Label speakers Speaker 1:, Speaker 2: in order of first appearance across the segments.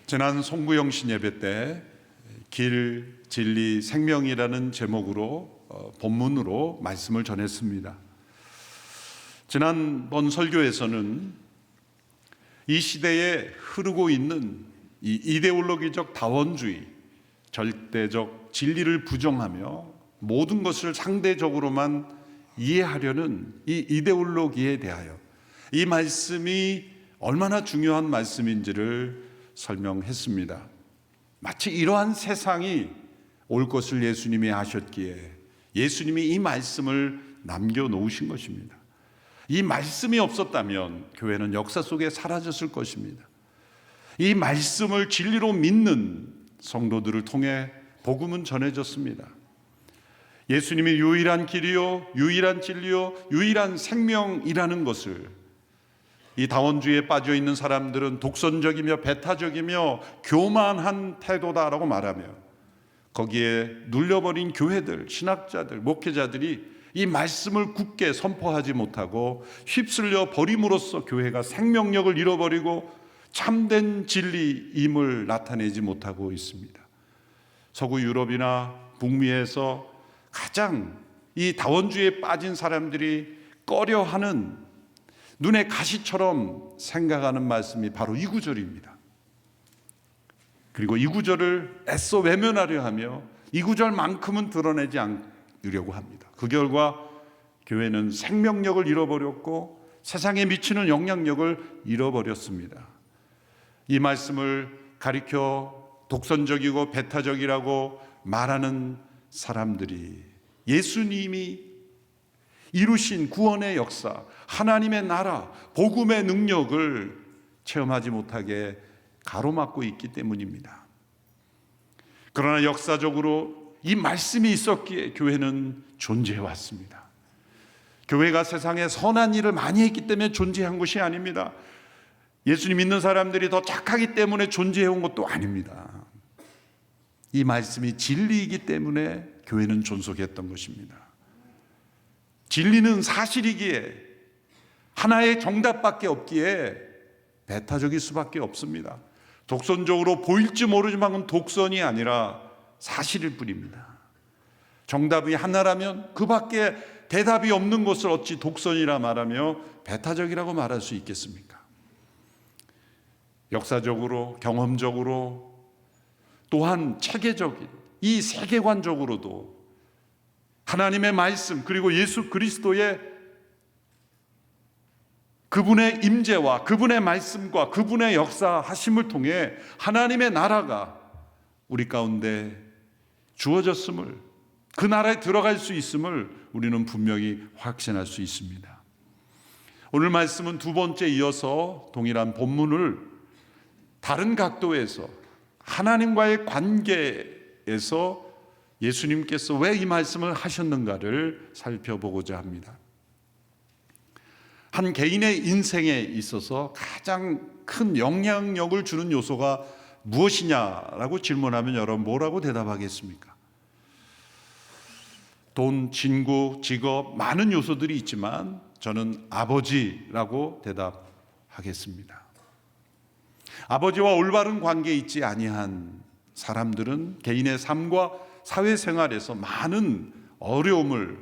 Speaker 1: 지난 송구영신 예배 때 길, 진리, 생명이라는 제목으로 본문으로 말씀을 전했습니다. 지난번 설교에서는 이 시대에 흐르고 있는 이 이데올로기적 다원주의, 절대적 진리를 부정하며 모든 것을 상대적으로만 이해하려는 이 이데올로기에 대하여 이 말씀이 얼마나 중요한 말씀인지를 설명했습니다. 마치 이러한 세상이 올 것을 예수님이 아셨기에 예수님이 이 말씀을 남겨놓으신 것입니다. 이 말씀이 없었다면 교회는 역사 속에 사라졌을 것입니다. 이 말씀을 진리로 믿는 성도들을 통해 복음은 전해졌습니다. 예수님이 유일한 길이요, 유일한 진리요, 유일한 생명이라는 것을 이 다원주의에 빠져 있는 사람들은 독선적이며 배타적이며 교만한 태도다라고 말하며 거기에 눌려버린 교회들, 신학자들, 목회자들이 이 말씀을 굳게 선포하지 못하고 휩쓸려 버림으로써 교회가 생명력을 잃어버리고 참된 진리임을 나타내지 못하고 있습니다. 서구 유럽이나 북미에서 가장 이 다원주의에 빠진 사람들이 꺼려하는 눈의 가시처럼 생각하는 말씀이 바로 이 구절입니다. 그리고 이 구절을 애써 외면하려 하며 이 구절만큼은 드러내지 않으려고 합니다. 그 결과 교회는 생명력을 잃어버렸고 세상에 미치는 영향력을 잃어버렸습니다. 이 말씀을 가리켜 독선적이고 배타적이라고 말하는 사람들이 예수님이 이루신 구원의 역사, 하나님의 나라, 복음의 능력을 체험하지 못하게 가로막고 있기 때문입니다. 그러나 역사적으로 이 말씀이 있었기에 교회는 존재해 왔습니다. 교회가 세상에 선한 일을 많이 했기 때문에 존재한 것이 아닙니다. 예수님 믿는 사람들이 더 착하기 때문에 존재해 온 것도 아닙니다. 이 말씀이 진리이기 때문에 교회는 존속했던 것입니다. 진리는 사실이기에 하나의 정답밖에 없기에 배타적일 수밖에 없습니다. 독선적으로 보일지 모르지만 독선이 아니라 사실일 뿐입니다. 정답이 하나라면 그 밖에 대답이 없는 것을 어찌 독선이라 말하며 배타적이라고 말할 수 있겠습니까? 역사적으로, 경험적으로, 또한 체계적인 이 세계관적으로도 하나님의 말씀 그리고 예수 그리스도의 그분의 임재와 그분의 말씀과 그분의 역사하심을 통해 하나님의 나라가 우리 가운데 주어졌음을, 그 나라에 들어갈 수 있음을 우리는 분명히 확신할 수 있습니다. 오늘 말씀은 두 번째 이어서 동일한 본문을 다른 각도에서 하나님과의 관계에서 예수님께서 왜 이 말씀을 하셨는가를 살펴보고자 합니다. 한 개인의 인생에 있어서 가장 큰 영향력을 주는 요소가 무엇이냐라고 질문하면 여러분 뭐라고 대답하겠습니까? 돈, 친구, 직업, 많은 요소들이 있지만 저는 아버지라고 대답하겠습니다. 아버지와 올바른 관계에 있지 아니한 사람들은 개인의 삶과 사회생활에서 많은 어려움을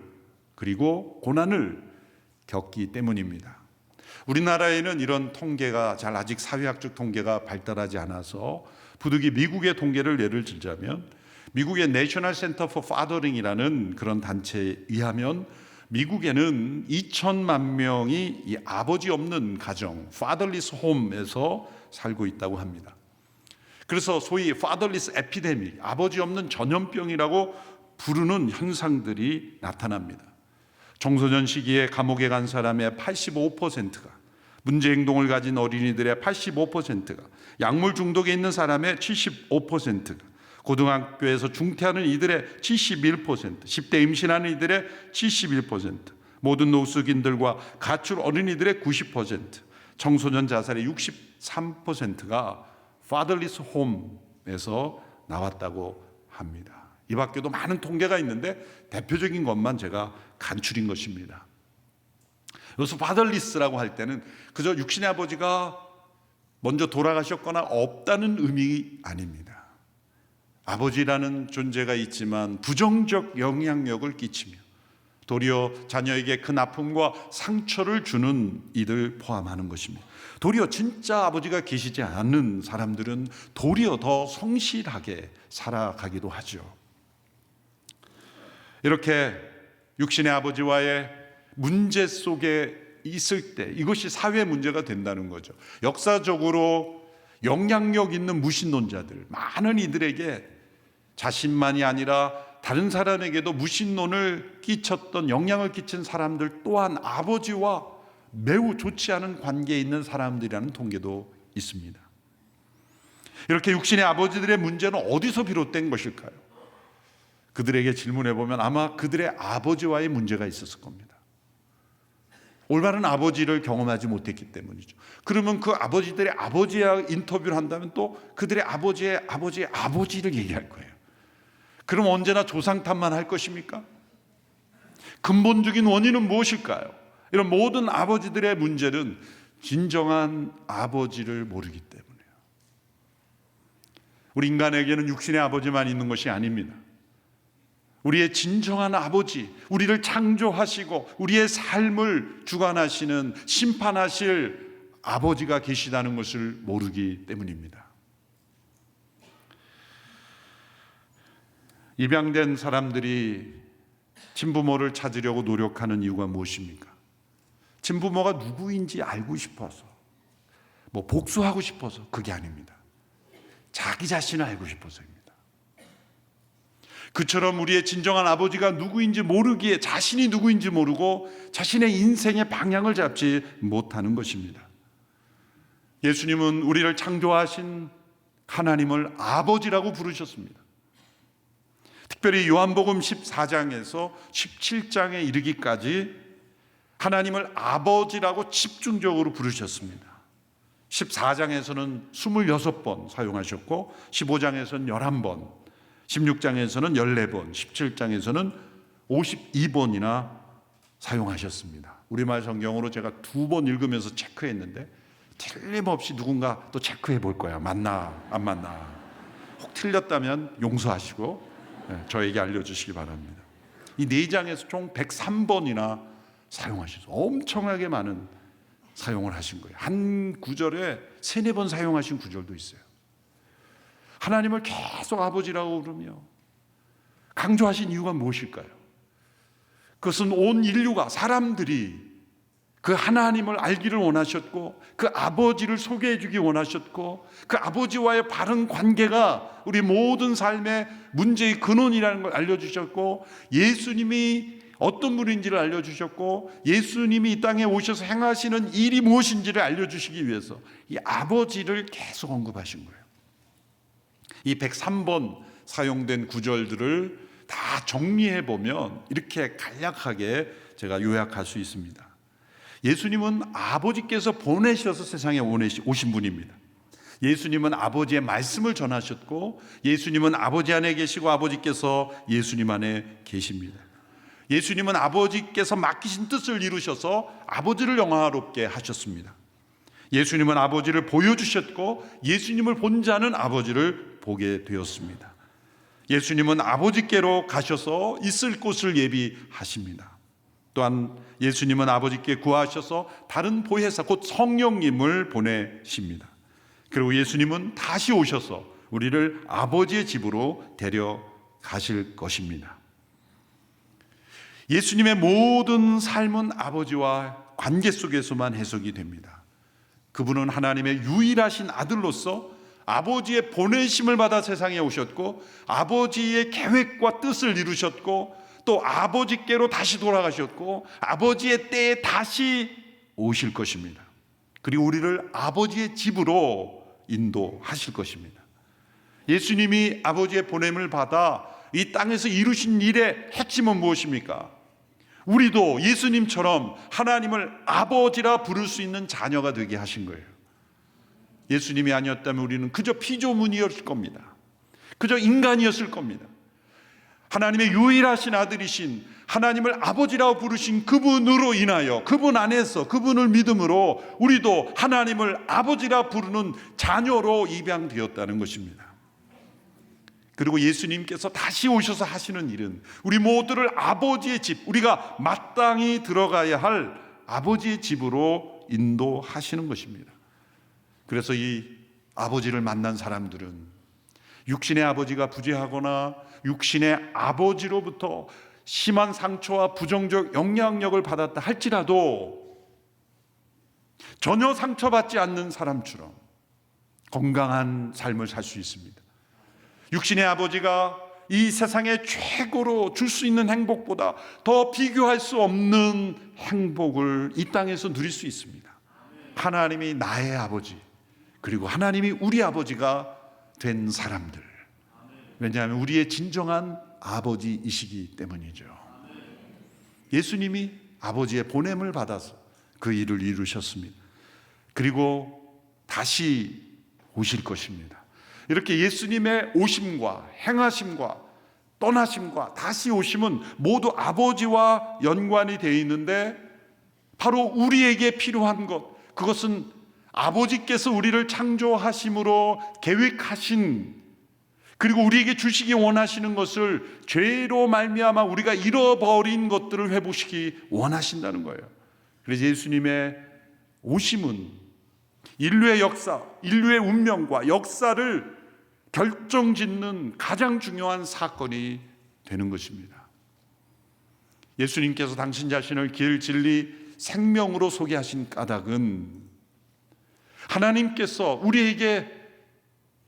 Speaker 1: 그리고 고난을 겪기 때문입니다. 우리나라에는 이런 통계가 아직 사회학적 통계가 발달하지 않아서 부득이 미국의 통계를 예를 들자면 미국의 내셔널 센터 포 파더링이라는 그런 단체에 의하면 미국에는 2천만 명이 이 아버지 없는 가정, fatherless home에서 살고 있다고 합니다. 그래서 소위 fatherless epidemic, 아버지 없는 전염병이라고 부르는 현상들이 나타납니다. 청소년 시기에 감옥에 간 사람의 85%가, 문제 행동을 가진 어린이들의 85%가, 약물 중독에 있는 사람의 75%가, 고등학교에서 중퇴하는 이들의 71%, 10대 임신하는 이들의 71%, 모든 노숙인들과 가출 어린이들의 90%, 청소년 자살의 63%가 fatherless home에서 나왔다고 합니다. 이 밖에도 많은 통계가 있는데 대표적인 것만 제가 간추린 것입니다. 여기서 fatherless라고 할 때는 그저 육신의 아버지가 먼저 돌아가셨거나 없다는 의미 아닙니다. 아버지라는 존재가 있지만 부정적 영향력을 끼치며 도리어 자녀에게 큰 아픔과 상처를 주는 이들 포함하는 것입니다. 도리어 진짜 아버지가 계시지 않은 사람들은 도리어 더 성실하게 살아가기도 하죠. 이렇게 육신의 아버지와의 문제 속에 있을 때 이것이 사회 문제가 된다는 거죠. 역사적으로 영향력 있는 무신론자들, 많은 이들에게 자신만이 아니라 다른 사람에게도 무신론을 끼쳤던, 영향을 끼친 사람들 또한 아버지와 매우 좋지 않은 관계에 있는 사람들이라는 통계도 있습니다. 이렇게 육신의 아버지들의 문제는 어디서 비롯된 것일까요? 그들에게 질문해 보면 아마 그들의 아버지와의 문제가 있었을 겁니다. 올바른 아버지를 경험하지 못했기 때문이죠. 그러면 그 아버지들의 아버지와 인터뷰를 한다면 또 그들의 아버지의 아버지를 얘기할 거예요. 그럼 언제나 조상 탓만 할 것입니까? 근본적인 원인은 무엇일까요? 이런 모든 아버지들의 문제는 진정한 아버지를 모르기 때문이에요. 우리 인간에게는 육신의 아버지만 있는 것이 아닙니다. 우리의 진정한 아버지, 우리를 창조하시고 우리의 삶을 주관하시는, 심판하실 아버지가 계시다는 것을 모르기 때문입니다. 입양된 사람들이 친부모를 찾으려고 노력하는 이유가 무엇입니까? 친부모가 누구인지 알고 싶어서, 복수하고 싶어서 그게 아닙니다. 자기 자신을 알고 싶어서입니다. 그처럼 우리의 진정한 아버지가 누구인지 모르기에 자신이 누구인지 모르고 자신의 인생의 방향을 잡지 못하는 것입니다. 예수님은 우리를 창조하신 하나님을 아버지라고 부르셨습니다. 특별히 요한복음 14장에서 17장에 이르기까지 하나님을 아버지라고 집중적으로 부르셨습니다. 14장에서는 26번 사용하셨고 15장에서는 11번, 16장에서는 14번, 17장에서는 52번이나 사용하셨습니다. 우리말 성경으로 제가 2번 읽으면서 체크했는데 틀림없이 누군가 또 체크해 볼 거야. 맞나 안 맞나. 혹 틀렸다면 용서하시고 저에게 알려주시기 바랍니다. 이 4장에서 총 103번이나 사용하셔서 엄청나게 많은 사용을 하신 거예요. 한 구절에 3-4번 사용하신 구절도 있어요. 하나님을 계속 아버지라고 부르며 강조하신 이유가 무엇일까요? 그것은 온 인류가, 사람들이 그 하나님을 알기를 원하셨고 그 아버지를 소개해 주기 원하셨고 그 아버지와의 바른 관계가 우리 모든 삶의 문제의 근원이라는 걸 알려주셨고 예수님이 어떤 분인지를 알려주셨고 예수님이 이 땅에 오셔서 행하시는 일이 무엇인지를 알려주시기 위해서 이 아버지를 계속 언급하신 거예요. 이 103번 사용된 구절들을 다 정리해 보면 이렇게 간략하게 제가 요약할 수 있습니다. 예수님은 아버지께서 보내셔서 세상에 오신 분입니다. 예수님은 아버지의 말씀을 전하셨고 예수님은 아버지 안에 계시고 아버지께서 예수님 안에 계십니다. 예수님은 아버지께서 맡기신 뜻을 이루셔서 아버지를 영화롭게 하셨습니다. 예수님은 아버지를 보여주셨고 예수님을 본 자는 아버지를 보게 되었습니다. 예수님은 아버지께로 가셔서 있을 곳을 예비하십니다. 또한 예수님은 아버지께 구하셔서 다른 보혜사 곧 성령님을 보내십니다. 그리고 예수님은 다시 오셔서 우리를 아버지의 집으로 데려가실 것입니다. 예수님의 모든 삶은 아버지와 관계 속에서만 해석이 됩니다. 그분은 하나님의 유일하신 아들로서 아버지의 보내심을 받아 세상에 오셨고 아버지의 계획과 뜻을 이루셨고 또 아버지께로 다시 돌아가셨고 아버지의 때에 다시 오실 것입니다. 그리고 우리를 아버지의 집으로 인도하실 것입니다. 예수님이 아버지의 보냄을 받아 이 땅에서 이루신 일의 핵심은 무엇입니까? 우리도 예수님처럼 하나님을 아버지라 부를 수 있는 자녀가 되게 하신 거예요. 예수님이 아니었다면 우리는 그저 피조물이었을 겁니다. 그저 인간이었을 겁니다. 하나님의 유일하신 아들이신 하나님을 아버지라고 부르신 그분으로 인하여, 그분 안에서, 그분을 믿음으로 우리도 하나님을 아버지라 부르는 자녀로 입양되었다는 것입니다. 그리고 예수님께서 다시 오셔서 하시는 일은 우리 모두를 아버지의 집, 우리가 마땅히 들어가야 할 아버지의 집으로 인도하시는 것입니다. 그래서 이 아버지를 만난 사람들은 육신의 아버지가 부재하거나 육신의 아버지로부터 심한 상처와 부정적 영향력을 받았다 할지라도 전혀 상처받지 않는 사람처럼 건강한 삶을 살 수 있습니다. 육신의 아버지가 이 세상의 최고로 줄 수 있는 행복보다 더 비교할 수 없는 행복을 이 땅에서 누릴 수 있습니다. 하나님이 나의 아버지, 그리고 하나님이 우리 아버지가 된 사람들. 왜냐하면 우리의 진정한 아버지이시기 때문이죠. 예수님이 아버지의 보냄을 받아서 그 일을 이루셨습니다. 그리고 다시 오실 것입니다. 이렇게 예수님의 오심과 행하심과 떠나심과 다시 오심은 모두 아버지와 연관이 되어 있는데, 바로 우리에게 필요한 것, 그것은 아버지께서 우리를 창조하심으로 계획하신, 그리고 우리에게 주시기 원하시는 것을 죄로 말미암아 우리가 잃어버린 것들을 회복시키기 원하신다는 거예요. 그래서 예수님의 오심은 인류의 역사, 인류의 운명과 역사를 결정짓는 가장 중요한 사건이 되는 것입니다. 예수님께서 당신 자신을 길, 진리, 생명으로 소개하신 까닭은 하나님께서 우리에게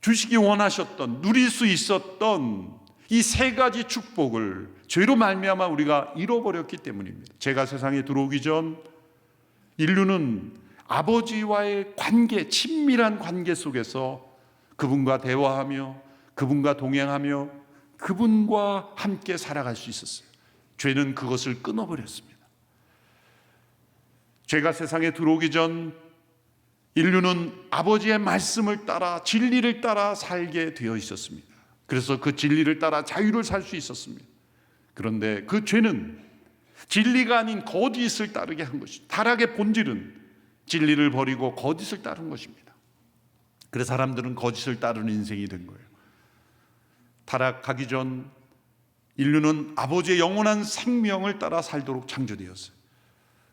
Speaker 1: 주시기 원하셨던, 누릴 수 있었던 이 세 가지 축복을 죄로 말미암아 우리가 잃어버렸기 때문입니다. 죄가 세상에 들어오기 전 인류는 아버지와의 관계, 친밀한 관계 속에서 그분과 대화하며 그분과 동행하며 그분과 함께 살아갈 수 있었어요. 죄는 그것을 끊어버렸습니다. 죄가 세상에 들어오기 전 인류는 아버지의 말씀을 따라, 진리를 따라 살게 되어 있었습니다. 그래서 그 진리를 따라 자유를 살 수 있었습니다. 그런데 그 죄는 진리가 아닌 거짓을 따르게 한 것입니다. 타락의 본질은 진리를 버리고 거짓을 따른 것입니다. 그래서 사람들은 거짓을 따르는 인생이 된 거예요. 타락하기 전 인류는 아버지의 영원한 생명을 따라 살도록 창조되었어요.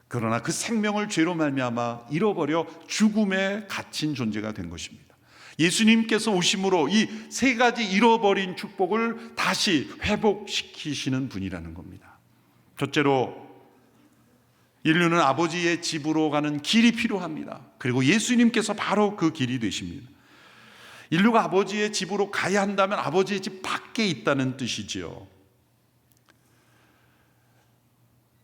Speaker 1: 그러나 그 생명을 죄로 말미암아 잃어버려 죽음에 갇힌 존재가 된 것입니다. 예수님께서 오심으로 이 세 가지 잃어버린 축복을 다시 회복시키시는 분이라는 겁니다. 첫째로, 인류는 아버지의 집으로 가는 길이 필요합니다. 그리고 예수님께서 바로 그 길이 되십니다. 인류가 아버지의 집으로 가야 한다면 아버지의 집 밖에 있다는 뜻이지요.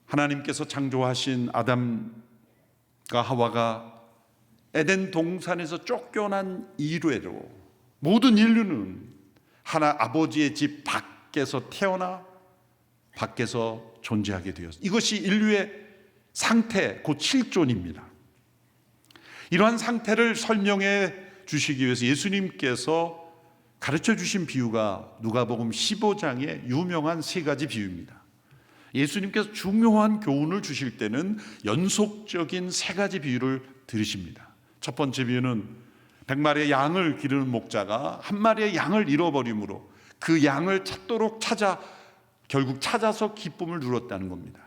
Speaker 1: 하나님께서 창조하신 아담과 하와가 에덴 동산에서 쫓겨난 이래로 모든 인류는 하나 아버지의 집 밖에서 태어나 밖에서 존재하게 되었습니다. 이것이 인류의 상태, 곧 실존입니다. 이러한 상태를 설명해 주시기 위해서 예수님께서 가르쳐 주신 비유가 누가복음 15장의 유명한 세 가지 비유입니다. 예수님께서 중요한 교훈을 주실 때는 연속적인 세 가지 비유를 들으십니다. 첫 번째 비유는 100마리의 양을 기르는 목자가 한 마리의 양을 잃어버림으로 그 양을 찾도록 결국 찾아서 기쁨을 누렸다는 겁니다.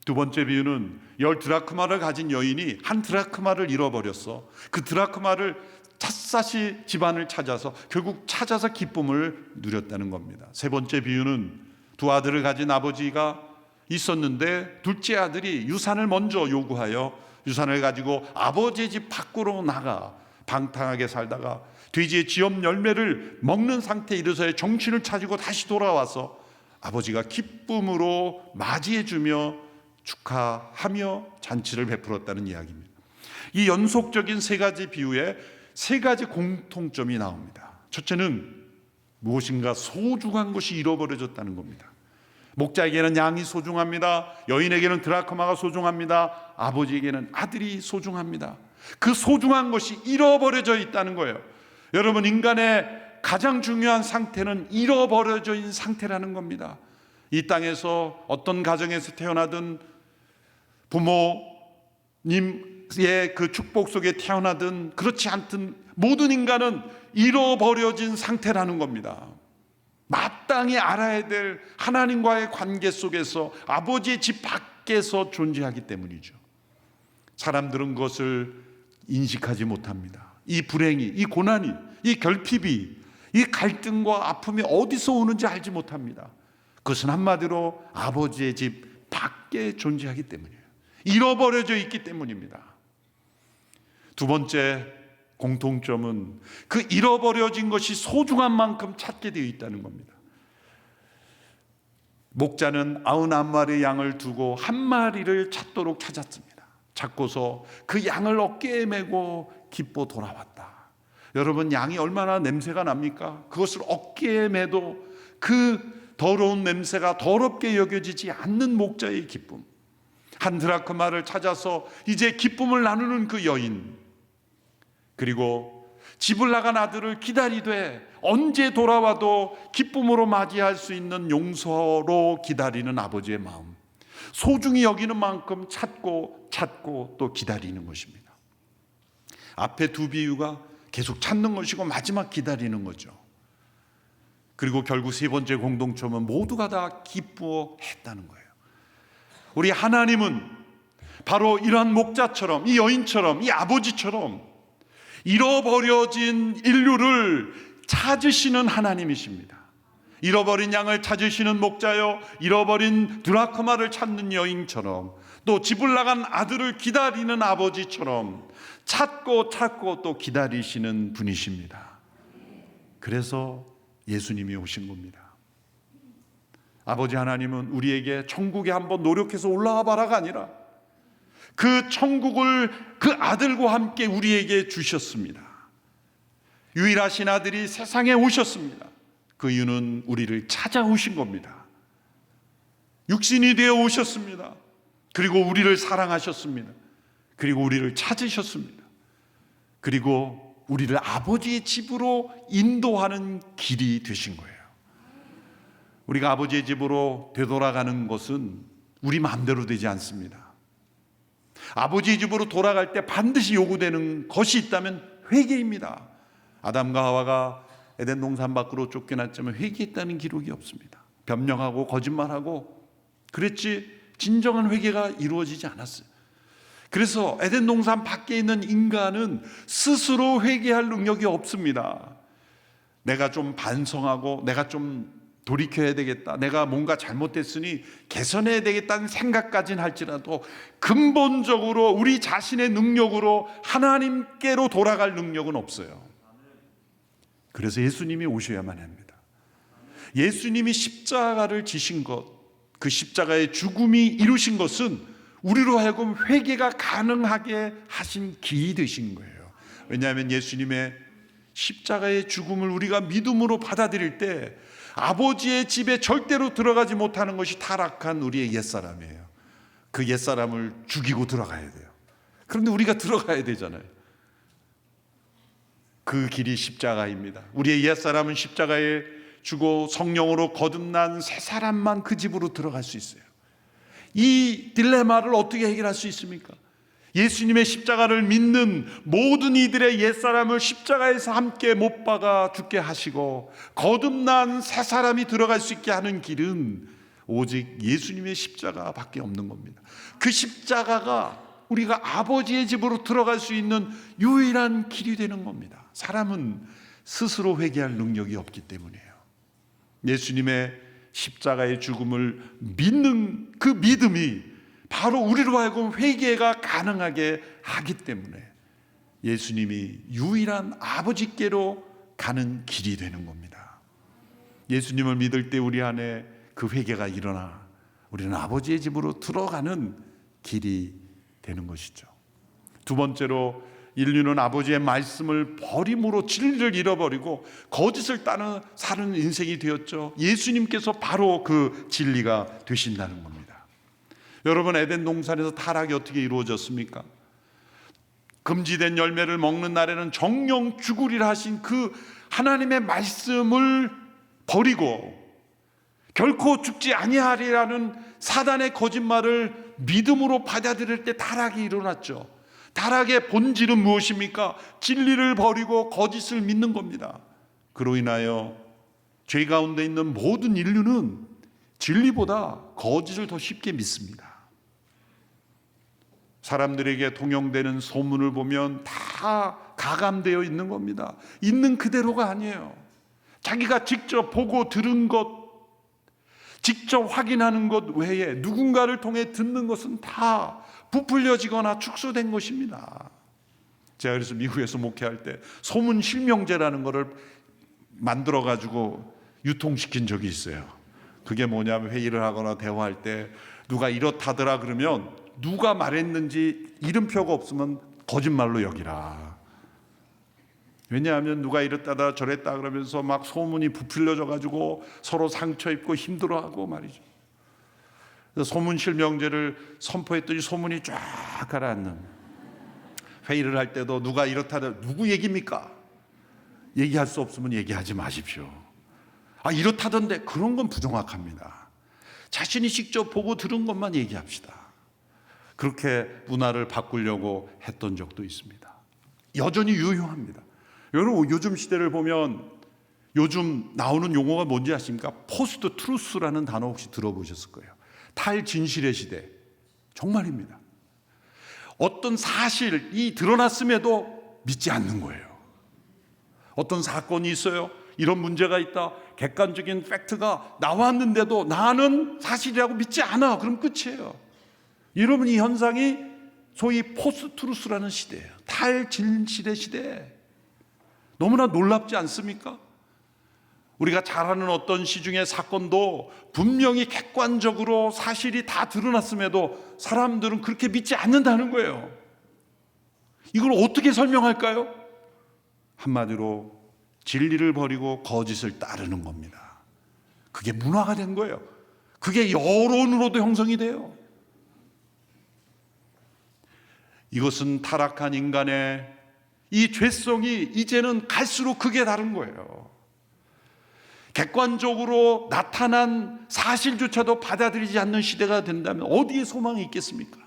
Speaker 1: 두 번째 비유는 10드라크마를 가진 여인이 한 드라크마를 잃어버렸어. 그 드라크마를 샅샅이 집안을 찾아서 결국 찾아서 기쁨을 누렸다는 겁니다. 세 번째 비유는 두 아들을 가진 아버지가 있었는데 둘째 아들이 유산을 먼저 요구하여 유산을 가지고 아버지의 집 밖으로 나가 방탕하게 살다가 돼지의 지엽 열매를 먹는 상태에 이르러서 정신을 차리고 다시 돌아와서 아버지가 기쁨으로 맞이해주며 축하하며 잔치를 베풀었다는 이야기입니다. 이 연속적인 세 가지 비유에 세 가지 공통점이 나옵니다. 첫째는 무엇인가 소중한 것이 잃어버려졌다는 겁니다. 목자에게는 양이 소중합니다. 여인에게는 드라크마가 소중합니다. 아버지에게는 아들이 소중합니다. 그 소중한 것이 잃어버려져 있다는 거예요. 여러분, 인간의 가장 중요한 상태는 잃어버려져 있는 상태라는 겁니다. 이 땅에서 어떤 가정에서 태어나든 부모님의 그 축복 속에 태어나든 그렇지 않든 모든 인간은 잃어버려진 상태라는 겁니다. 마땅히 알아야 될 하나님과의 관계 속에서 아버지의 집 밖에서 존재하기 때문이죠. 사람들은 그것을 인식하지 못합니다. 이 불행이, 이 고난이, 이 결핍이, 이 갈등과 아픔이 어디서 오는지 알지 못합니다. 그것은 한마디로 아버지의 집 밖에 존재하기 때문이에요. 잃어버려져 있기 때문입니다. 두 번째 공통점은 그 잃어버려진 것이 소중한 만큼 찾게 되어 있다는 겁니다. 목자는 99마리의 양을 두고 한 마리를 찾도록 찾았습니다. 찾고서 그 양을 어깨에 메고 기뻐 돌아왔다. 여러분, 양이 얼마나 냄새가 납니까? 그것을 어깨에 메도 그 더러운 냄새가 더럽게 여겨지지 않는 목자의 기쁨. 한 드라크마를 찾아서 이제 기쁨을 나누는 그 여인, 그리고 집을 나간 아들을 기다리되 언제 돌아와도 기쁨으로 맞이할 수 있는 용서로 기다리는 아버지의 마음, 소중히 여기는 만큼 찾고 또 기다리는 것입니다. 앞에 두 비유가 계속 찾는 것이고 마지막 기다리는 거죠. 그리고 결국 세 번째 공동점은 모두가 다 기뻐했다는 거예요. 우리 하나님은 바로 이러한 목자처럼, 이 여인처럼, 이 아버지처럼 잃어버려진 인류를 찾으시는 하나님이십니다. 잃어버린 양을 찾으시는 목자요, 잃어버린 드라크마를 찾는 여인처럼, 또 집을 나간 아들을 기다리는 아버지처럼 찾고 또 기다리시는 분이십니다. 그래서 예수님이 오신 겁니다. 아버지 하나님은 우리에게 천국에 한번 노력해서 올라와 봐라가 아니라 그 천국을 그 아들과 함께 우리에게 주셨습니다. 유일하신 아들이 세상에 오셨습니다. 그 이유는 우리를 찾아오신 겁니다. 육신이 되어 오셨습니다. 그리고 우리를 사랑하셨습니다. 그리고 우리를 찾으셨습니다. 그리고 우리를 아버지의 집으로 인도하는 길이 되신 거예요. 우리가 아버지의 집으로 되돌아가는 것은 우리 마음대로 되지 않습니다. 아버지의 집으로 돌아갈 때 반드시 요구되는 것이 있다면 회개입니다. 아담과 하와가 에덴 동산 밖으로 쫓겨났지만 회개했다는 기록이 없습니다. 변명하고 거짓말하고 그랬지 진정한 회개가 이루어지지 않았어요. 그래서 에덴 동산 밖에 있는 인간은 스스로 회개할 능력이 없습니다. 내가 좀 반성하고 내가 좀 돌이켜야 되겠다, 내가 뭔가 잘못됐으니 개선해야 되겠다는 생각까지는 할지라도 근본적으로 우리 자신의 능력으로 하나님께로 돌아갈 능력은 없어요. 그래서 예수님이 오셔야만 합니다. 예수님이 십자가를 지신 것, 그 십자가의 죽음이 이루신 것은 우리로 하여금 회개가 가능하게 하신 길이 되신 거예요. 왜냐하면 예수님의 십자가의 죽음을 우리가 믿음으로 받아들일 때 아버지의 집에 절대로 들어가지 못하는 것이 타락한 우리의 옛사람이에요. 그 옛사람을 죽이고 들어가야 돼요. 그런데 우리가 들어가야 되잖아요. 그 길이 십자가입니다. 우리의 옛사람은 십자가에 죽어 성령으로 거듭난 새 사람만 그 집으로 들어갈 수 있어요. 이 딜레마를 어떻게 해결할 수 있습니까? 예수님의 십자가를 믿는 모든 이들의 옛사람을 십자가에서 함께 못 박아 죽게 하시고 거듭난 새 사람이 들어갈 수 있게 하는 길은 오직 예수님의 십자가밖에 없는 겁니다. 그 십자가가 우리가 아버지의 집으로 들어갈 수 있는 유일한 길이 되는 겁니다. 사람은 스스로 회개할 능력이 없기 때문이에요. 예수님의 십자가의 죽음을 믿는 그 믿음이 바로 우리로 하여금 회개가 가능하게 하기 때문에 예수님이 유일한 아버지께로 가는 길이 되는 겁니다. 예수님을 믿을 때 우리 안에 그 회개가 일어나 우리는 아버지의 집으로 들어가는 길이 되는 것이죠. 두 번째로 인류는 아버지의 말씀을 버림으로 진리를 잃어버리고 거짓을 따라 사는 인생이 되었죠. 예수님께서 바로 그 진리가 되신다는 겁니다. 여러분, 에덴 동산에서 타락이 어떻게 이루어졌습니까? 금지된 열매를 먹는 날에는 정령 죽으리라 하신 그 하나님의 말씀을 버리고 결코 죽지 아니하리라는 사단의 거짓말을 믿음으로 받아들일 때 타락이 일어났죠. 타락의 본질은 무엇입니까? 진리를 버리고 거짓을 믿는 겁니다. 그로 인하여 죄 가운데 있는 모든 인류는 진리보다 거짓을 더 쉽게 믿습니다. 사람들에게 통용되는 소문을 보면 다 가감되어 있는 겁니다. 있는 그대로가 아니에요. 자기가 직접 보고 들은 것, 직접 확인하는 것 외에 누군가를 통해 듣는 것은 다 부풀려지거나 축소된 것입니다. 제가 그래서 미국에서 목회할 때 소문 실명제라는 것을 만들어 가지고 유통시킨 적이 있어요. 그게 뭐냐면 회의를 하거나 대화할 때 누가 이렇다더라 그러면 누가 말했는지 이름표가 없으면 거짓말로 여기라. 왜냐하면 누가 이랬다다 저랬다 그러면서 막 소문이 부풀려져 가지고 서로 상처 입고 힘들어하고 말이죠. 그래서 소문 실명제를 선포했더니 소문이 쫙 가라앉는. 회의를 할 때도 누가 이렇다다 누구 얘기입니까? 얘기할 수 없으면 얘기하지 마십시오. 이렇다던데 그런 건 부정확합니다. 자신이 직접 보고 들은 것만 얘기합시다. 그렇게 문화를 바꾸려고 했던 적도 있습니다. 여전히 유효합니다. 여러분 요즘 시대를 보면 요즘 나오는 용어가 뭔지 아십니까? 포스트 트루스라는 단어 혹시 들어보셨을 거예요. 탈진실의 시대. 정말입니다. 어떤 사실이 드러났음에도 믿지 않는 거예요. 어떤 사건이 있어요. 이런 문제가 있다. 객관적인 팩트가 나왔는데도 나는 사실이라고 믿지 않아. 그럼 끝이에요. 여러분 이 현상이 소위 포스트루스라는 시대예요. 탈진실의 시대. 너무나 놀랍지 않습니까? 우리가 잘 아는 어떤 시중의 사건도 분명히 객관적으로 사실이 다 드러났음에도 사람들은 그렇게 믿지 않는다는 거예요. 이걸 어떻게 설명할까요? 한마디로 진리를 버리고 거짓을 따르는 겁니다. 그게 문화가 된 거예요. 그게 여론으로도 형성이 돼요. 이것은 타락한 인간의 이 죄성이 이제는 갈수록 극에 다른 거예요. 객관적으로 나타난 사실조차도 받아들이지 않는 시대가 된다면 어디에 소망이 있겠습니까?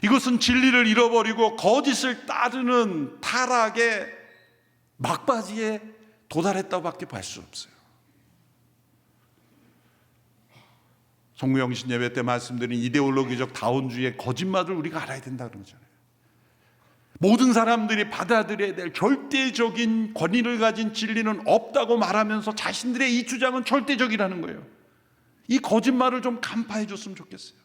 Speaker 1: 이것은 진리를 잃어버리고 거짓을 따르는 타락의 막바지에 도달했다고밖에 볼 수 없어요. 송무영 신 예배 때 말씀드린 이데올로기적 다원주의의 거짓말을 우리가 알아야 된다 그러잖아요. 모든 사람들이 받아들여야 될 절대적인 권위를 가진 진리는 없다고 말하면서 자신들의 이 주장은 절대적이라는 거예요. 이 거짓말을 좀 간파해 줬으면 좋겠어요.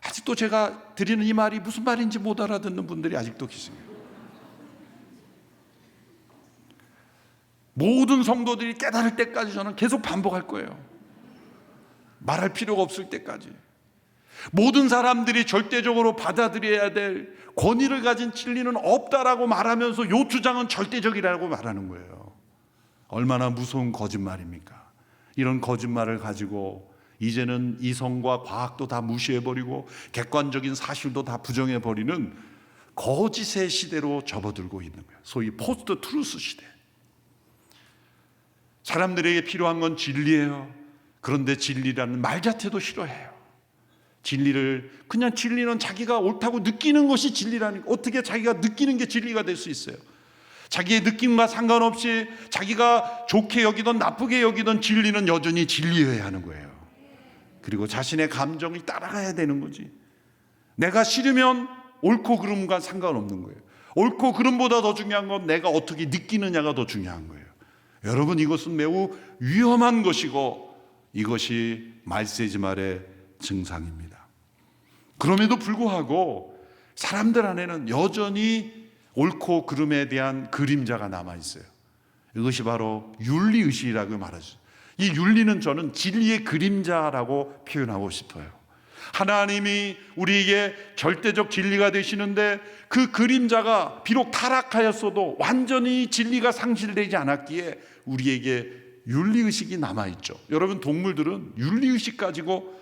Speaker 1: 아직도 제가 드리는 이 말이 무슨 말인지 못 알아듣는 분들이 아직도 계세요. 모든 성도들이 깨달을 때까지 저는 계속 반복할 거예요. 말할 필요가 없을 때까지. 모든 사람들이 절대적으로 받아들여야 될 권위를 가진 진리는 없다라고 말하면서 이 주장은 절대적이라고 말하는 거예요. 얼마나 무서운 거짓말입니까? 이런 거짓말을 가지고 이제는 이성과 과학도 다 무시해버리고 객관적인 사실도 다 부정해버리는 거짓의 시대로 접어들고 있는 거예요. 소위 포스트 트루스 시대. 사람들에게 필요한 건 진리예요. 그런데 진리라는 말 자체도 싫어해요. 진리를 그냥 진리는 자기가 옳다고 느끼는 것이 진리라는, 어떻게 자기가 느끼는 게 진리가 될 수 있어요? 자기의 느낌과 상관없이 자기가 좋게 여기던 나쁘게 여기던 진리는 여전히 진리여야 하는 거예요. 그리고 자신의 감정이 따라가야 되는 거지. 내가 싫으면 옳고 그름과 상관없는 거예요. 옳고 그름보다 더 중요한 건 내가 어떻게 느끼느냐가 더 중요한 거예요. 여러분 이것은 매우 위험한 것이고 이것이 말세지말의 증상입니다. 그럼에도 불구하고 사람들 안에는 여전히 옳고 그름에 대한 그림자가 남아있어요. 이것이 바로 윤리의식이라고 말하죠. 이 윤리는 저는 진리의 그림자라고 표현하고 싶어요. 하나님이 우리에게 절대적 진리가 되시는데 그 그림자가 비록 타락하였어도 완전히 진리가 상실되지 않았기에 우리에게 윤리의식이 남아있죠. 여러분 동물들은 윤리의식 가지고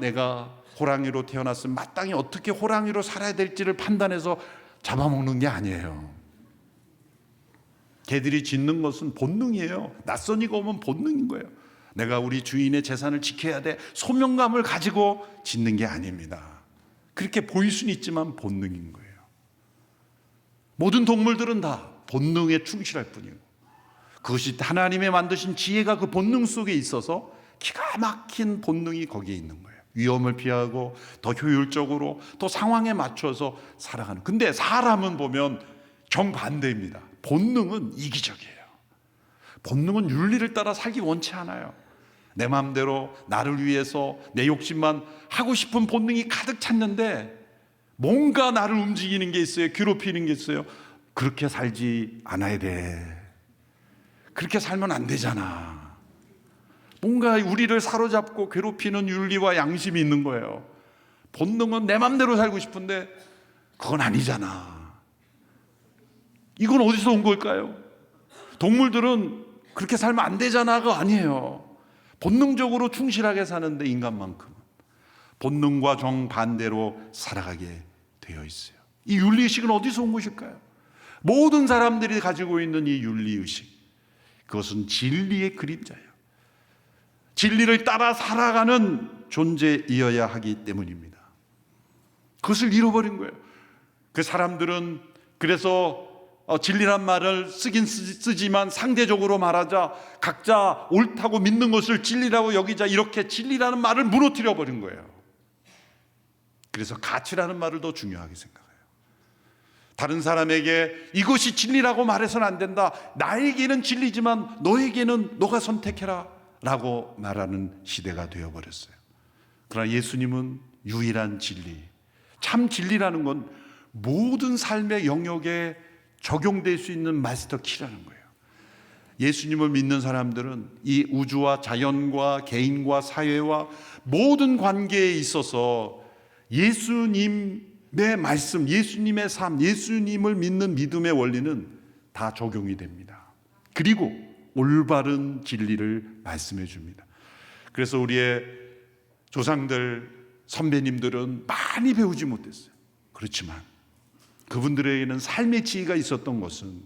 Speaker 1: 내가 호랑이로 태어났으면 마땅히 어떻게 호랑이로 살아야 될지를 판단해서 잡아먹는 게 아니에요. 개들이 짖는 것은 본능이에요. 낯선 이가 오면 본능인 거예요. 내가 우리 주인의 재산을 지켜야 돼, 소명감을 가지고 짖는 게 아닙니다. 그렇게 보일 수는 있지만 본능인 거예요. 모든 동물들은 다 본능에 충실할 뿐이고, 그것이 하나님의 만드신 지혜가 그 본능 속에 있어서 기가 막힌 본능이 거기에 있는 거예요. 위험을 피하고 더 효율적으로 또 상황에 맞춰서 살아가는. 근데 사람은 보면 정반대입니다. 본능은 이기적이에요. 본능은 윤리를 따라 살기 원치 않아요. 내 마음대로 나를 위해서 내 욕심만 하고 싶은 본능이 가득 찼는데, 뭔가 나를 움직이는 게 있어요. 괴롭히는 게 있어요. 그렇게 살지 않아야 돼. 그렇게 살면 안 되잖아. 뭔가 우리를 사로잡고 괴롭히는 윤리와 양심이 있는 거예요. 본능은 내 마음대로 살고 싶은데 그건 아니잖아. 이건 어디서 온 걸까요? 동물들은 그렇게 살면 안 되잖아가 아니에요. 본능적으로 충실하게 사는데 인간만큼은 본능과 정반대로 살아가게 되어 있어요. 이 윤리의식은 어디서 온 것일까요? 모든 사람들이 가지고 있는 이 윤리의식, 그것은 진리의 그림자예요. 진리를 따라 살아가는 존재이어야 하기 때문입니다. 그것을 잃어버린 거예요. 그 사람들은 그래서 진리란 말을 쓰긴 쓰지만 상대적으로 말하자 각자 옳다고 믿는 것을 진리라고 여기자, 이렇게 진리라는 말을 무너뜨려 버린 거예요. 그래서 가치라는 말을 더 중요하게 생각해요. 다른 사람에게 이것이 진리라고 말해서는 안 된다, 나에게는 진리지만 너에게는 너가 선택해라 라고 말하는 시대가 되어버렸어요. 그러나 예수님은 유일한 진리, 참 진리라는 건 모든 삶의 영역에 적용될 수 있는 마스터 키라는 거예요. 예수님을 믿는 사람들은 이 우주와 자연과 개인과 사회와 모든 관계에 있어서 예수님의 말씀, 예수님의 삶, 예수님을 믿는 믿음의 원리는 다 적용이 됩니다. 그리고 올바른 진리를 말씀해 줍니다. 그래서 우리의 조상들, 선배님들은 많이 배우지 못했어요. 그렇지만 그분들에게는 삶의 지혜가 있었던 것은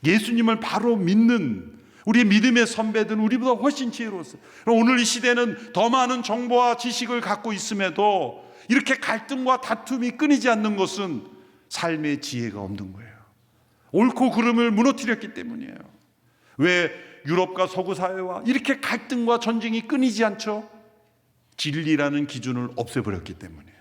Speaker 1: 예수님을 바로 믿는 우리의 믿음의 선배들은 우리보다 훨씬 지혜로웠어요. 오늘 이 시대는 더 많은 정보와 지식을 갖고 있음에도 이렇게 갈등과 다툼이 끊이지 않는 것은 삶의 지혜가 없는 거예요. 옳고 그름을 무너뜨렸기 때문이에요. 왜 유럽과 서구 사회와 이렇게 갈등과 전쟁이 끊이지 않죠? 진리라는 기준을 없애버렸기 때문이에요.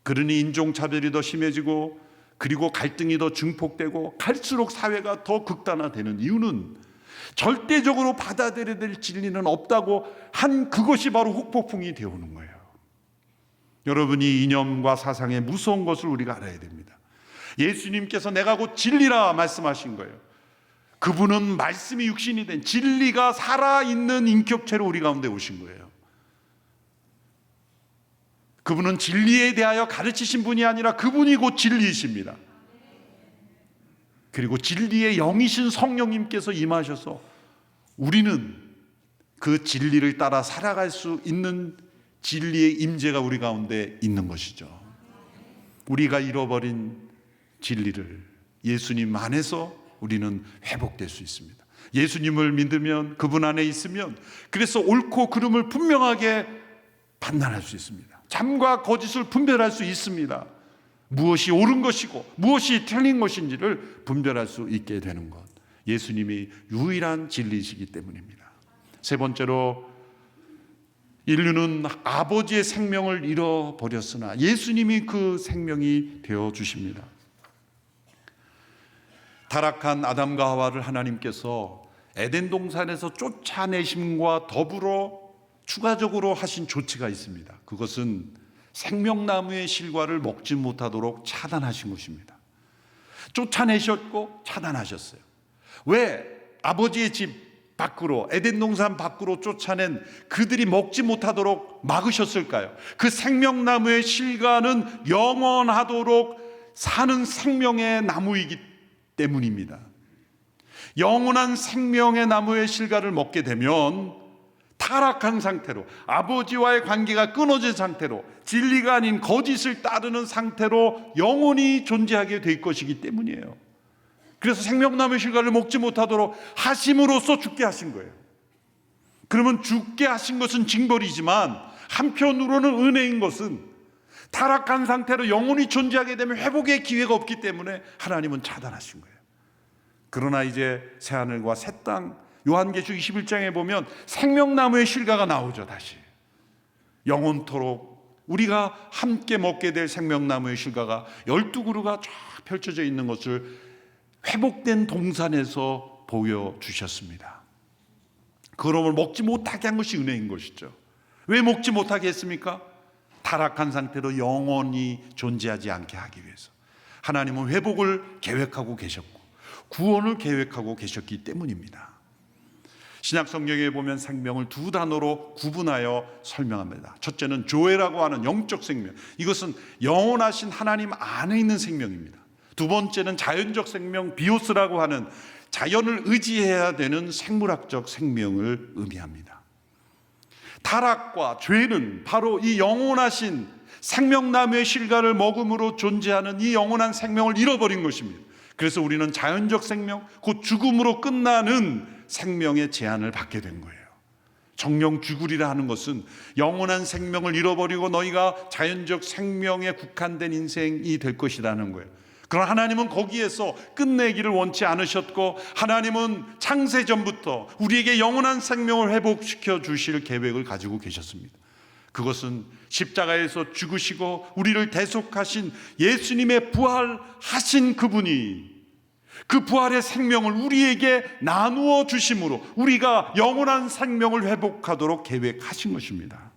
Speaker 1: 그러니 인종차별이 더 심해지고, 그리고 갈등이 더 증폭되고, 갈수록 사회가 더 극단화되는 이유는 절대적으로 받아들여야 될 진리는 없다고 한 그것이 바로 후폭풍이 되어오는 거예요. 여러분이 이념과 사상의 무서운 것을 우리가 알아야 됩니다. 예수님께서 내가 곧 진리라 말씀하신 거예요. 그분은 말씀이 육신이 된 진리가 살아있는 인격체로 우리 가운데 오신 거예요. 그분은 진리에 대하여 가르치신 분이 아니라 그분이 곧 진리이십니다. 그리고 진리의 영이신 성령님께서 임하셔서 우리는 그 진리를 따라 살아갈 수 있는 진리의 임재가 우리 가운데 있는 것이죠. 우리가 잃어버린 진리를 예수님 안에서 우리는 회복될 수 있습니다. 예수님을 믿으면, 그분 안에 있으면, 그래서 옳고 그름을 분명하게 판단할 수 있습니다. 참과 거짓을 분별할 수 있습니다. 무엇이 옳은 것이고 무엇이 틀린 것인지를 분별할 수 있게 되는 것, 예수님이 유일한 진리이시기 때문입니다. 세 번째로, 인류는 아버지의 생명을 잃어버렸으나 예수님이 그 생명이 되어주십니다. 타락한 아담과 하와를 하나님께서 에덴 동산에서 쫓아내심과 더불어 추가적으로 하신 조치가 있습니다. 그것은 생명나무의 실과를 먹지 못하도록 차단하신 것입니다. 쫓아내셨고 차단하셨어요. 왜 아버지의 집 밖으로, 에덴 동산 밖으로 쫓아낸 그들이 먹지 못하도록 막으셨을까요? 그 생명나무의 실과는 영원하도록 사는 생명의 나무이기 때문입니다. 영원한 생명의 나무의 실과를 먹게 되면 타락한 상태로, 아버지와의 관계가 끊어진 상태로, 진리가 아닌 거짓을 따르는 상태로 영원히 존재하게 될 것이기 때문이에요. 그래서 생명나무의 실과를 먹지 못하도록 하심으로써 죽게 하신 거예요. 그러면 죽게 하신 것은 징벌이지만 한편으로는 은혜인 것은 타락한 상태로 영원히 존재하게 되면 회복의 기회가 없기 때문에 하나님은 차단하신 거예요. 그러나 이제 새하늘과 새 땅, 요한계시록 21장에 보면 생명나무의 실과가 나오죠. 다시 영원토록 우리가 함께 먹게 될 생명나무의 실과가 12그루가 쫙 펼쳐져 있는 것을 회복된 동산에서 보여주셨습니다. 그러면 먹지 못하게 한 것이 은혜인 것이죠. 왜 먹지 못하게 했습니까? 타락한 상태로 영원히 존재하지 않게 하기 위해서. 하나님은 회복을 계획하고 계셨고 구원을 계획하고 계셨기 때문입니다. 신약 성경에 보면 생명을 두 단어로 구분하여 설명합니다. 첫째는 조에라고 하는 영적 생명, 이것은 영원하신 하나님 안에 있는 생명입니다. 두 번째는 자연적 생명, 비오스라고 하는 자연을 의지해야 되는 생물학적 생명을 의미합니다. 타락과 죄는 바로 이 영원하신 생명나무의 실과를 먹음으로 존재하는 이 영원한 생명을 잃어버린 것입니다. 그래서 우리는 자연적 생명, 곧 죽음으로 끝나는 생명의 제한을 받게 된 거예요. 정령 죽으리라 하는 것은 영원한 생명을 잃어버리고 너희가 자연적 생명에 국한된 인생이 될 것이라는 거예요. 그러나 하나님은 거기에서 끝내기를 원치 않으셨고, 하나님은 창세전부터 우리에게 영원한 생명을 회복시켜 주실 계획을 가지고 계셨습니다. 그것은 십자가에서 죽으시고 우리를 대속하신 예수님의 부활하신 그분이 그 부활의 생명을 우리에게 나누어 주심으로 우리가 영원한 생명을 회복하도록 계획하신 것입니다.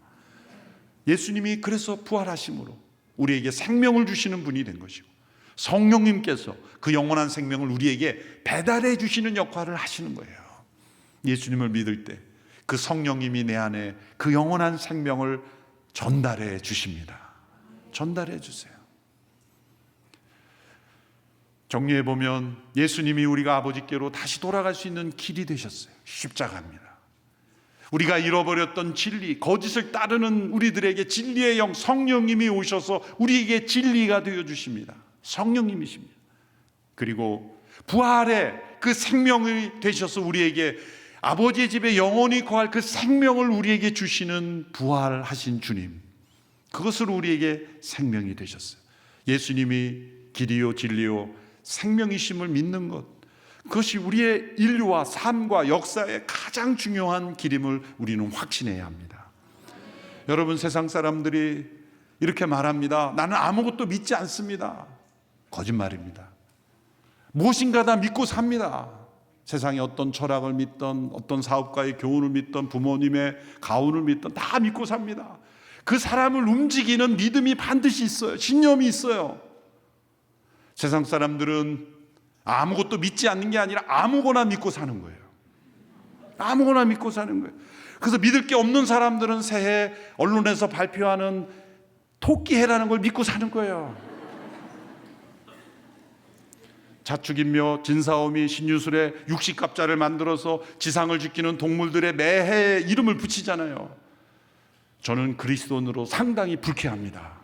Speaker 1: 예수님이 그래서 부활하심으로 우리에게 생명을 주시는 분이 된 것이고, 성령님께서 그 영원한 생명을 우리에게 배달해 주시는 역할을 하시는 거예요. 예수님을 믿을 때 그 성령님이 내 안에 그 영원한 생명을 전달해 주십니다. 전달해 주세요. 정리해 보면 예수님이 우리가 아버지께로 다시 돌아갈 수 있는 길이 되셨어요. 십자가입니다. 우리가 잃어버렸던 진리, 거짓을 따르는 우리들에게 진리의 영 성령님이 오셔서 우리에게 진리가 되어 주십니다. 성령님이십니다. 그리고 부활의 그 생명이 되셔서 우리에게 아버지의 집에 영원히 거할 그 생명을 우리에게 주시는 부활하신 주님, 그것으로 우리에게 생명이 되셨어요. 예수님이 길이요 진리요 생명이심을 믿는 것, 그것이 우리의 인류와 삶과 역사의 가장 중요한 길임을 우리는 확신해야 합니다. 여러분, 세상 사람들이 이렇게 말합니다. 나는 아무것도 믿지 않습니다. 거짓말입니다. 무엇인가 다 믿고 삽니다. 세상에 어떤 철학을 믿던, 어떤 사업가의 교훈을 믿던, 부모님의 가훈을 믿던 다 믿고 삽니다. 그 사람을 움직이는 믿음이 반드시 있어요. 신념이 있어요. 세상 사람들은 아무것도 믿지 않는 게 아니라 아무거나 믿고 사는 거예요. 아무거나 믿고 사는 거예요. 그래서 믿을 게 없는 사람들은 새해 언론에서 발표하는 토끼해라는 걸 믿고 사는 거예요. 자축인묘, 진사오미, 신유술에 육식갑자를 만들어서 지상을 지키는 동물들의 매해 이름을 붙이잖아요. 저는 그리스도인으로 상당히 불쾌합니다.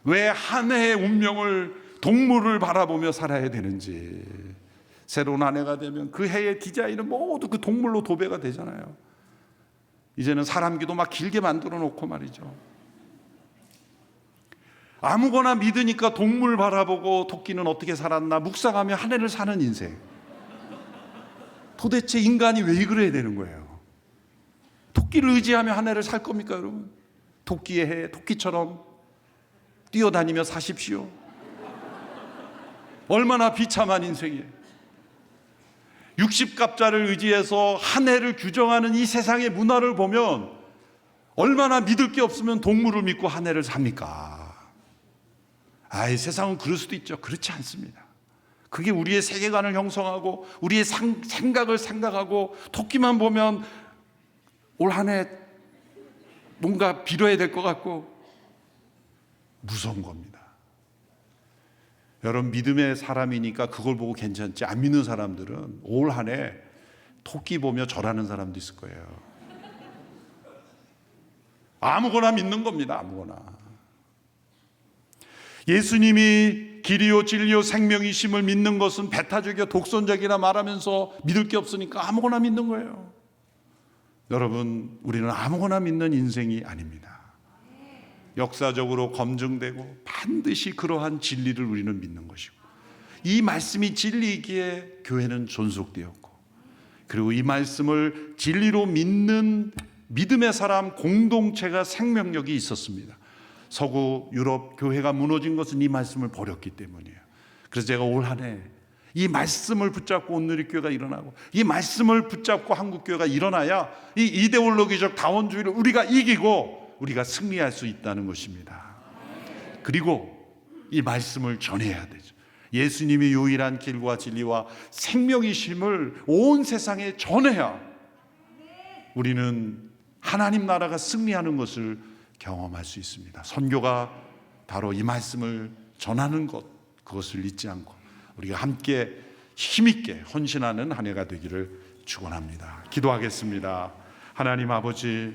Speaker 1: 왜 한 해의 운명을 동물을 바라보며 살아야 되는지. 새로운 한 해가 되면 그 해의 디자인은 모두 그 동물로 도배가 되잖아요. 이제는 사람기도 막 길게 만들어 놓고 말이죠. 아무거나 믿으니까 동물 바라보고 토끼는 어떻게 살았나 묵상하며 한 해를 사는 인생. 도대체 인간이 왜 그래야 되는 거예요? 토끼를 의지하며 한 해를 살 겁니까, 여러분? 토끼의 해, 토끼처럼 뛰어다니며 사십시오. 얼마나 비참한 인생이에요. 60갑자를 의지해서 한 해를 규정하는 이 세상의 문화를 보면 얼마나 믿을 게 없으면 동물을 믿고 한 해를 삽니까? 아이, 세상은 그럴 수도 있죠. 그렇지 않습니다. 그게 우리의 세계관을 형성하고 우리의 생각을 생각하고, 토끼만 보면 올 한 해 뭔가 빌어야 될 것 같고 무서운 겁니다. 여러분, 믿음의 사람이니까 그걸 보고 괜찮지, 안 믿는 사람들은 올 한 해 토끼 보며 절하는 사람도 있을 거예요. 아무거나 믿는 겁니다. 아무거나. 예수님이 길이요 진리요 생명이심을 믿는 것은 배타적이요 독선적이라 말하면서 믿을 게 없으니까 아무거나 믿는 거예요. 여러분, 우리는 아무거나 믿는 인생이 아닙니다. 역사적으로 검증되고 반드시 그러한 진리를 우리는 믿는 것이고, 이 말씀이 진리이기에 교회는 존속되었고, 그리고 이 말씀을 진리로 믿는 믿음의 사람 공동체가 생명력이 있었습니다. 서구 유럽 교회가 무너진 것은 이 말씀을 버렸기 때문이에요. 그래서 제가 올 한 해 이 말씀을 붙잡고 온누리교회가 일어나고, 이 말씀을 붙잡고 한국교회가 일어나야 이 이데올로기적 다원주의를 우리가 이기고 우리가 승리할 수 있다는 것입니다. 그리고 이 말씀을 전해야 되죠. 예수님이 유일한 길과 진리와 생명이심을 온 세상에 전해야 우리는 하나님 나라가 승리하는 것을 경험할 수 있습니다. 선교가 바로 이 말씀을 전하는 것, 그것을 잊지 않고 우리가 함께 힘있게 헌신하는 한 해가 되기를 축원합니다. 기도하겠습니다. 하나님 아버지,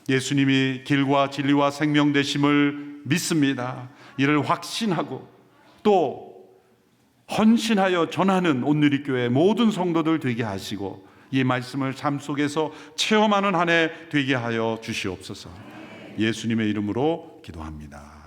Speaker 1: 예수님이 길과 진리와 생명 되심을 믿습니다. 이를 확신하고 또 헌신하여 전하는 온누리교회 모든 성도들 되게 하시고, 이 말씀을 삶 속에서 체험하는 한 해 되게 하여 주시옵소서. 예수님의 이름으로 기도합니다.